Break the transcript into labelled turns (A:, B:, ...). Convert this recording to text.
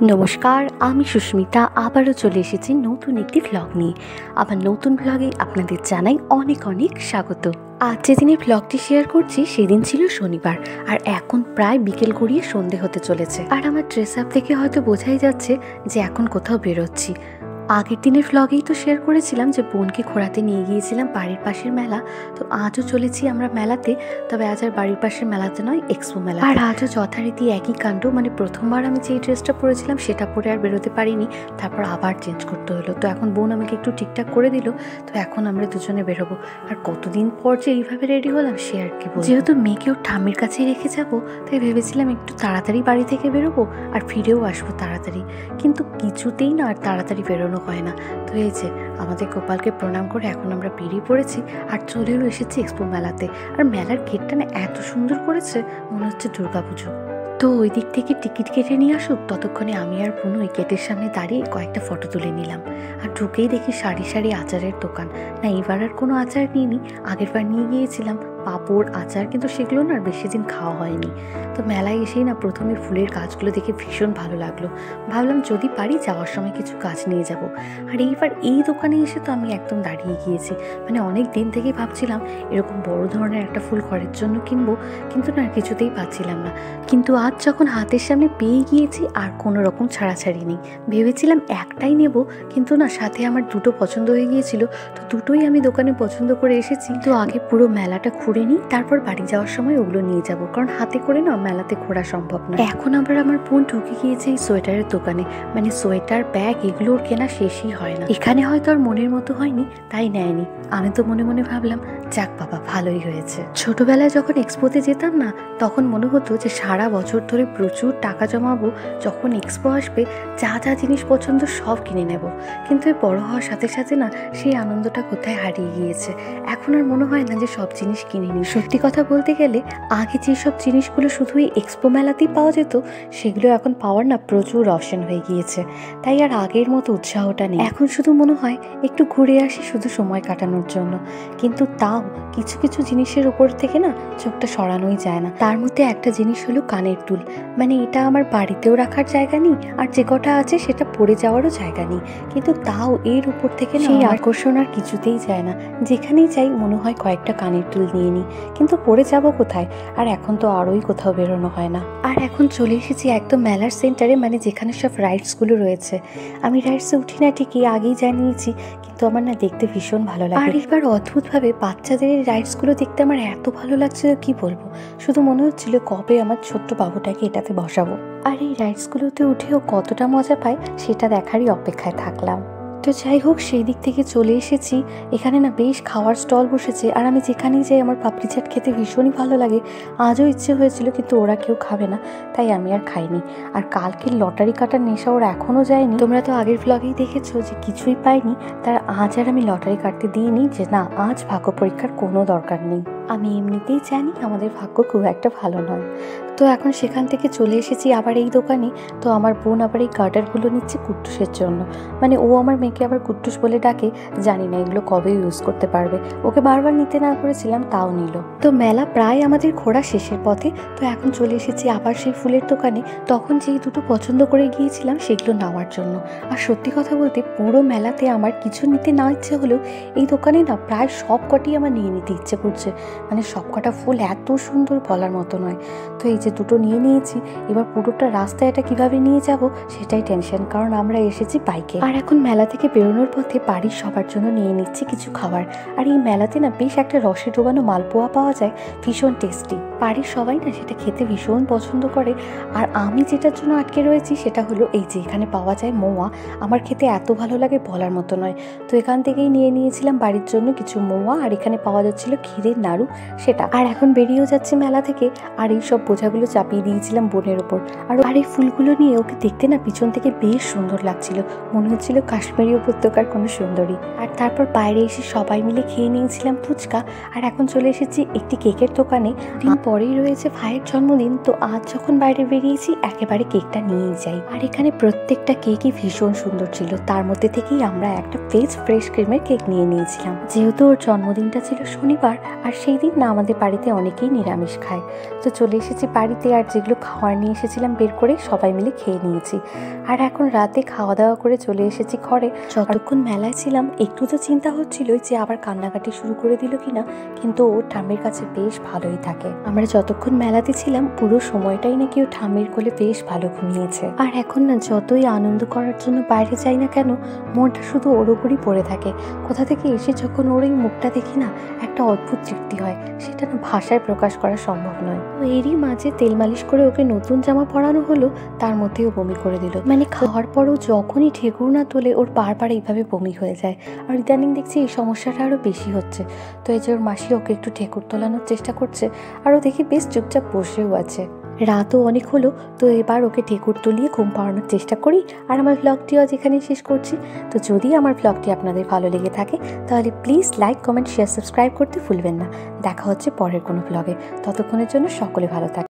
A: নমস্কার, আমি সুস্মিতা আবারও চলে এসেছি নতুন একটি ভ্লগ নিয়ে। আমার নতুন ভ্লগে আপনাদের জানাই অনেক অনেক স্বাগত। আজ যেদিনের ভ্লগটি শেয়ার করছি সেদিন ছিল শনিবার, আর এখন প্রায় বিকেল গড়িয়ে সন্ধে হতে চলেছে। আর আমার ড্রেস আপ থেকে হয়তো বোঝাই যাচ্ছে যে এখন কোথাও বেরোচ্ছি। আগের দিনের ভ্লগেই তো শেয়ার করেছিলাম যে বোনকে ঘোরাতে নিয়ে গিয়েছিলাম বাড়ির পাশের মেলা। তো আজও চলেছি আমরা মেলাতে, তবে আজ আর বাড়ির পাশের মেলাতে নয়, এক্সপো মেলা। আর আজও যথারীতি একই কাণ্ড, মানে প্রথমবার আমি যেই ড্রেসটা পরেছিলাম সেটা পরে আর বেরোতে পারিনি, তারপর আবার চেঞ্জ করতে হলো। তো এখন বোন আমাকে একটু ঠিকঠাক করে দিল, তো এখন আমরা দুজনে বেরোবো। আর কতদিন পর যে এইভাবে রেডি হলাম সে আর কি বলবো। যেহেতু মেয়েকেও ঠাম্মির কাছেই রেখে যাবো, তাই ভেবেছিলাম একটু তাড়াতাড়ি বাড়ি থেকে বেরোবো আর ফিরেও আসবো তাড়াতাড়ি, কিন্তু কিছুতেই না আর তাড়াতাড়ি বেরোনো হয় না। তো এই যে আমাদের গোপালকে প্রণাম করে এখন আমরা বেরিয়ে পড়েছি আর চলেও এসেছি এক্সপো মেলাতে। আর মেলার গেটটা না এত সুন্দর করেছে, মনে হচ্ছে দুর্গাপুজো। তো ওই দিক থেকে টিকিট কেটে নিয়ে আসুক, ততক্ষণে আমি আর বোন ওই গেটের সামনে দাঁড়িয়ে কয়েকটা ফটো তুলে নিলাম। আর ঢুকেই দেখি সারি সারি আচারের দোকান। না, এবার আর কোনো আচার নিইনি, আগের বার নিয়ে গিয়েছিলাম পাঁপড় আচার, কিন্তু সেগুলো না আর বেশি দিন খাওয়া হয়নি। তো মেলায় এসেই না প্রথমে ফুলের গাছগুলো দেখে ভীষণ ভালো লাগলো। ভাবলাম যদি পারি যাওয়ার সময় কিছু গাছ নিয়ে যাব। আর এইবার এই দোকানে এসে তো আমি একদম দাঁড়িয়ে গিয়েছি, মানে অনেক দিন থেকেই ভাবছিলাম এরকম বড় ধরনের একটা ফুল ঘরের জন্য কিনবো, কিন্তু না কিছুতেই পাচ্ছিলাম না। কিন্তু আজ যখন হাতের সামনে পেয়ে গিয়েছি আর কোনো রকম ছাড়াছাড়ি নেই। ভেবেছিলাম একটাই নেব, কিন্তু না সাথে আমার দুটো পছন্দ হয়ে গিয়েছিল, তো দুটোই আমি দোকানে পছন্দ করে এসেছি। তো আগে পুরো মেলাটা ঘুরে নিই, তারপর বাড়ি যাওয়ার সময় ওগুলো নিয়ে যাব, কারণ হাতে করে না মেলাতে ঘোরা সম্ভব না। এখন আবার আমার বোন ঢুকে গিয়েছে এই সোয়েটারের দোকানে, মানে সোয়েটার ব্যাগ এগুলোর কেনা শেষই হয় না। এখানে হয়তো আর মনের মতো হয়নি তাই নেয়নি। আমি তো মনে মনে ভাবলাম যাক বাবা, ভালোই হয়েছে। ছোটবেলায় যখন এক্সপোতে যেতাম না, তখন মনে হতো যে সারা বছর ধরে প্রচুর টাকা জমাবো, যখন এক্সপো আসবে যা যা জিনিস পছন্দ সব কিনে নেব। কিন্তু এই বড় হওয়ার সাথে সাথে না সেই আনন্দটা কোথায় হারিয়ে গিয়েছে। এখন আর মনে হয় না যে সব জিনিস কিনে নিই। সত্যি কথা বলতে গেলে আগে যেসব জিনিসগুলো শুধু এই এক্সপো মেলাতেই পাওয়া যেত, সেগুলো এখন পাওয়ার না প্রচুর অপশন হয়ে গিয়েছে, তাই আর আগের মতো উৎসাহটা নেই। এখন শুধু মনে হয় একটু ঘুরে আসি শুধু সময় কাটানোর জন্য, কিন্তু তাও কিছু কিছু জিনিসের উপর থেকে না চোখটা সরানোই যায় না। তার মধ্যে একটা জিনিস হলো কানের দুল, মানে এটা আমার বাড়িতেও রাখার জায়গা নেই, আর যে কটা আছে সেটা পড়ে যাওয়ারও জায়গা নেই, কিন্তু তাও এর উপর থেকে না সেই আকর্ষণ আর কিছুতেই যায় না। যেখানেই যাই মনে হয় কয়েকটা কানের দুল নিয়ে নিই, কিন্তু পড়ে যাব কোথায়? আর এখন তো আরোই কোথাও বেরোনো হয় না। আর এখন চলে এসেছি একদম মেলার সেন্টারে, মানে যেখানে সব রাইডসগুলো রয়েছে। আমি রাইডসে উঠি না ঠিকই, আগেই জানিয়েছি, কিন্তু আমার না দেখতে ভীষণ ভালো লাগে। আর এবার অদ্ভুতভাবে বাচ্চাদের রাইডসগুলো দেখতে আমার এত ভালো লাগছিল কি বলবো, শুধু মনে হচ্ছিল কবে আমার ছোট্ট বাবুটাকে এটাতে বসাবো। আর এই রাইডসগুলোতে উঠেও কতটা মজা পায় সেটা দেখারই অপেক্ষায় থাকলাম। তো যাই হোক, সেই দিক থেকে চলে এসেছি। এখানে না বেশ খাওয়ার স্টল বসেছে, আর আমি যেখানেই যাই আমার পাপড়ি চাট খেতে ভীষণই ভালো লাগে। আজও ইচ্ছে হয়েছিল, কিন্তু ওরা কেউ খাবে না, তাই আমি আর খাইনি। আর কালকে লটারি কাটার নেশা ওরা এখনও যায়নি। তোমরা তো আগের ভ্লগেই দেখেছো যে কিছুই পাইনি, তার আজ আর আমি লটারি কাটতে দিইনি, যে না আজ ভাগ্য পরীক্ষার কোনো দরকার নেই। আমি এমনিতেই জানি আমাদের ভাগ্য খুব একটা ভালো নয়। তো এখন সেখান থেকে চলে এসেছি আবার এই দোকানে। তো আমার বোন আবার এই গার্ডারগুলো নিচ্ছে কুট্টুসের জন্য, মানে ও আমার মেয়েকে আবার কুট্টুস বলে ডাকে, জানি না এগুলো কবে ইউজ করতে পারবে। ওকে বারবার নিতে না করেছিলাম, তাও নিল। তো মেলা প্রায় আমাদের ঘোরা শেষের পথে। তো এখন চলে এসেছি আবার সেই ফুলের দোকানে। তখন যেই দুটো পছন্দ করে গিয়েছিলাম সেগুলো নেওয়ার জন্য। আর সত্যি কথা বলতে পুরো মেলাতে আমার কিছু নিতে না ইচ্ছে হলেও এই দোকানে না প্রায় সব কটি আমার নিয়ে নিতে ইচ্ছে করছে, মানে সব কটা ফুল এত সুন্দর বলার মতো নয়। তো এই যে দুটো নিয়ে নিয়েছি, এবার পুরোটা রাস্তায় এটা কিভাবে নিয়ে যাব সেটাই টেনশন, কারণ আমরা এসেছি বাইকে। আর এখন মেলা থেকে বেরোনোর পথে বাড়ির সবার জন্য নিয়ে নিচ্ছি কিছু খাবার। আর এই মেলাতে না বেশ একটা রসে ডোবানো মালপোয়া পাওয়া যায়, ভীষণ টেস্টি। বাড়ির সবাই না সেটা খেতে ভীষণ পছন্দ করে। আর আমি যেটার জন্য আটকে রয়েছি সেটা হলো এই যে এখানে পাওয়া যায় মোয়া। আমার খেতে এত ভালো লাগে বলার মতো নয়। তো এখান থেকেই নিয়ে নিয়েছিলাম বাড়ির জন্য কিছু মোয়া, আর এখানে পাওয়া যাচ্ছিল ক্ষীরের নাড়ু সেটা। আর এখন বেরিয়েও যাচ্ছে মেলা থেকে, আর এই সব বোঝাগুলো চাপিয়ে দিয়েছিলাম বোনের ওপর। আর এই ফুলগুলো নিয়ে ওকে দেখতে না পিছন থেকে বেশ সুন্দর লাগছিল, মনে হচ্ছিল কাশ্মীরি উপত্যকার কোনো সুন্দরী। আর তারপর বাইরে এসে সবাই মিলে খেয়ে নিয়েছিলাম ফুচকা। আর এখন চলে এসেছি একটি কেকের দোকানে। দিন পরেই রয়েছে ভাইয়ের জন্মদিন, তো আজ যখন বাইরে বেরিয়েছি একেবারে কেকটা নিয়েই যাই। আর এখানে প্রত্যেকটা কেকই ভীষণ সুন্দর ছিল, তার মধ্যে থেকেই আমরা একটা ভেজ ফ্রেশ ক্রিমের কেক নিয়ে নিয়েছিলাম। যেহেতু ওর জন্মদিনটা ছিল শনিবার, আর সেই দিন না আমাদের বাড়িতে অনেকেই নিরামিষ খায়, তো চলে এসেছি বাড়িতে। আর যেগুলো খাওয়ার নিয়ে এসেছিলাম বের করে সবাই মিলে খেয়ে নিয়েছি। আর এখন রাতে খাওয়া দাওয়া করে চলে এসেছি ঘরে। যতক্ষণ মেলায় ছিলাম একটু তো চিন্তা হচ্ছিলই যে আবার কান্নাকাটি শুরু করে দিল কিনা, কিন্তু ও ঠাম্মির কাছে বেশ ভালোই থাকে। আমরা যতক্ষণ মেলাতে ছিলাম পুরো সময়টাই নাকি ও ঠাম্মির কোলে বেশ ভালো ঘুমিয়েছে। আর এখন না যতই আনন্দ করার জন্য বাইরে যাই না কেন, মনটা শুধু ওর ওপরই পড়ে থাকে। কোথা থেকে এসে যখন ওর এই মুখটা দেখি না, একটা অদ্ভুত তৃপ্তি হয়, সেটা না ভাষায় প্রকাশ করা সম্ভব নয়। তো এরই মাঝে তেল মালিশ করে ওকে নতুন জামা পরানো হলো, তার মধ্যেও বমি করে দিল। মানে খাওয়ার পরও যখনই ঠেকুর না তোলে ওর বারবার এইভাবে বমি হয়ে যায়। আর ইদানিং দেখছি এই সমস্যাটা আরও বেশি হচ্ছে। তো এই যে ওর মাসি ওকে একটু ঠেকুর তোলানোর চেষ্টা করছে, আর ও দেখি বেশ চুপচাপ বসেও আছে। রাতও অনেক হলো, তো এবার ওকে ঠেকুর তুলিয়ে ঘুম পাড়ানোর চেষ্টা করি। আর আমার ব্লগটিও আজ এখানেই শেষ করছি। তো যদি আমার ব্লগটি আপনাদের ভালো লেগে থাকে তাহলে please like, comment, share, subscribe করতে ভুলবেন না। দেখা হচ্ছে পরের কোনো ব্লগে। ততক্ষণের জন্য সকলে ভালো থাকবেন।